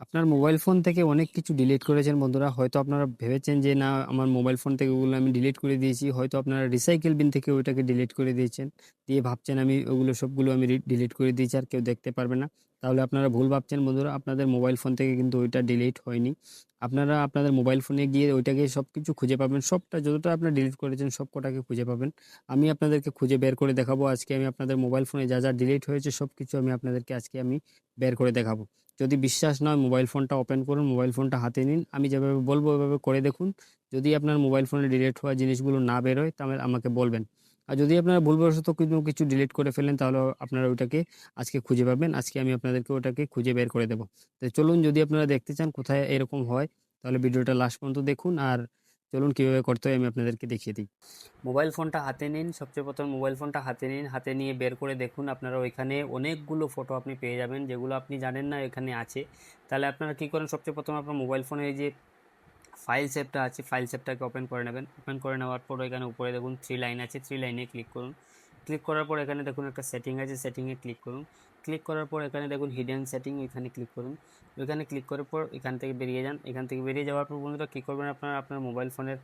আপনার mobile phone থেকে অনেক কিছু ডিলিট করেছেন বন্ধুরা। হয়তো আপনারা ভেবেছেন যে না আমার মোবাইল ফোন থেকে ওগুলো আমি ডিলিট করে দিয়েছি। হয়তো আপনারা রিসাইকেল বিন থেকে ওইটাকে ডিলিট করে দিয়েছেন। দিয়ে ভাবছেন আমি ওগুলো সবগুলো আমি ডিলিট করে দিয়েছি আর কেউ দেখতে পারবে না। তাহলে আপনারা ভুল ভাবছেন বন্ধুরা। আপনাদের মোবাইল ফোন থেকে কিন্তু ওইটা ডিলিট হয়নি। আপনারা আপনাদের মোবাইল ফোনে গিয়ে ওইটাকে সবকিছু খুঁজে পাবেন। সবটা যতটা আপনারা ডিলিট করেছেন সব কটাকে খুঁজে পাবেন। আমি আপনাদেরকে খুঁজে বের করে দেখাবো। আজকে আমি আপনাদের মোবাইল ফোনে যা যা ডিলিট হয়েছে সবকিছু আমি আপনাদেরকে আজকে আমি বের করে দেখাবো। যদি বিশ্বাস না হয় মোবাইল ফোনটা ওপেন করুন, মোবাইল ফোনটা হাতে নিন। আমি যেভাবে বলবো ওইভাবে করে দেখুন। যদি আপনার মোবাইল ফোনে ডিলিট হওয়া জিনিসগুলো না বেরোয় তাহলে আমাকে বলবেন। আর যদি আপনারা ভুলবশত কোনো কিছু ডিলিট করে ফেলেন তাহলে আপনারা ওইটাকে আজকে খুঁজে পাবেন। আজকে আমি আপনাদেরকে ওটাকে খুঁজে বের করে দেবো। তো চলুন, যদি আপনারা দেখতে চান কোথায় এরকম হয় তাহলে ভিডিওটা লাস্ট পর্যন্ত দেখুন। আর চলুন কীভাবে করতে হয় আমি আপনাদেরকে দেখিয়ে দিই। মোবাইল ফোনটা হাতে নিন। সবচেয়ে প্রথম মোবাইল ফোনটা হাতে নিন। হাতে নিয়ে বের করে দেখুন, আপনারা ওইখানে অনেকগুলো ফটো আপনি পেয়ে যাবেন যেগুলো আপনি জানেন না এখানে আছে। তাহলে আপনারা কী করেন, সবচেয়ে প্রথম আপনার মোবাইল ফোনে এই যে ফাইল সেভটা আছে, ফাইল সেভটাকে ওপেন করে নেবেন। ওপেন করে নেওয়ার পর এখানে উপরে দেখুন 3 লাইন আছে, 3 লাইনে ক্লিক করুন। ক্লিক করার পর এখানে দেখুন একটা সেটিং আছে, সেটিংয়ে ক্লিক করুন। ক্লিক করার পর এখানে দেখুন হিডেন সেটিং, ওইখানে ক্লিক করুন। ওইখানে ক্লিক করার পর এখান থেকে বেরিয়ে যান। এখান থেকে বেরিয়ে যাওয়ার পর বন্ধুরা কী করবেন, আপনারা আপনার মোবাইল ফোনের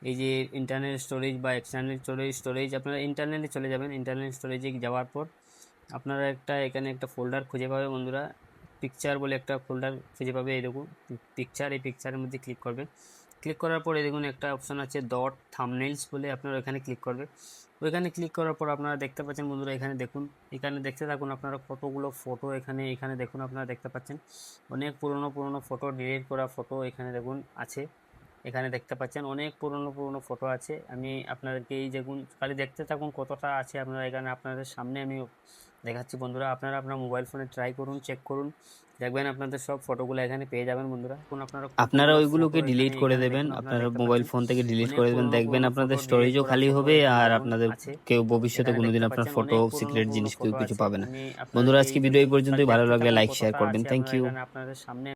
এই যে ইন্টারনাল স্টোরেজ বা এক্সটার্নাল স্টোরেজ আপনারা ইন্টারনালে চলে যাবেন। ইন্টারনাল স্টোরেজে যাওয়ার পর আপনারা এখানে একটা ফোল্ডার খুঁজে পাবে বন্ধুরা। পিকচার বলে একটা ফোল্ডার খুঁজে পাবে, এই দেখুন পিকচার। এই পিকচারের মধ্যে ক্লিক করবে। ক্লিক করার পরে দেখুন একটা অপশন আছে ডট থাম্বনেইলস বলে, আপনারা এখানে ক্লিক করবে। ওইখানে ক্লিক করার পর আপনারা দেখতে পাচ্ছেন বন্ধুরা, এখানে দেখুন, এখানে দেখতে থাকুন আপনারা কতগুলো ফটো এখানে এখানে দেখুন আপনারা দেখতে পাচ্ছেন অনেক পুরনো পুরনো ফটো, ডিলিট করা ফটো এখানে দেখুন আছে। এখানে দেখতে পাচ্ছেন অনেক পুরনো পুরনো ফটো আছে। আমি আপনাদেরকে এই দেখুন খালি দেখতে থাকুন কতটা আছে, আপনারা এখানে আপনাদের সামনে আমি দেখাচ্ছি বন্ধুরা। আপনারা আপনার মোবাইল ফোনে ট্রাই করুন, চেক করুন, দেখবেন আপনাদের সব ফটোগুলো এখানে পেয়ে যাবেন বন্ধুরা। এখন আপনারা আপনারা কতগুলো ফটো ওইগুলোকে এখানে ডিলিট করে এখানে দেবেন। দেখুন আপনারা আপনার দেখতে মোবাইল পাচ্ছেন ফোন থেকে ডিলিট অনেক করে দেবেন। পুরনো দেখবেন পুরনো ফটো, আপনাদের ডিলিট স্টোরেজও করা খালি ফটো হবে এখানে আর দেখুন আপনাদের আছে। কেউ ভবিষ্যতে এখানে কোনোদিন দেখতে আপনার পাচ্ছেন ফটো অনেক পুরনো সিক্রেট পুরনো জিনিস কেউ ফটো কিছু আছে। পাবে না। আমি বন্ধুরা আপনাদেরকে আজকে এই ভিডিও দেখুন এই খালি পর্যন্তই। ভালো দেখতে লাগলে থাকুন লাইক শেয়ার কতটা করবেন। আছে, থ্যাংক আপনারা ইউ। এখানে আপনাদের সামনে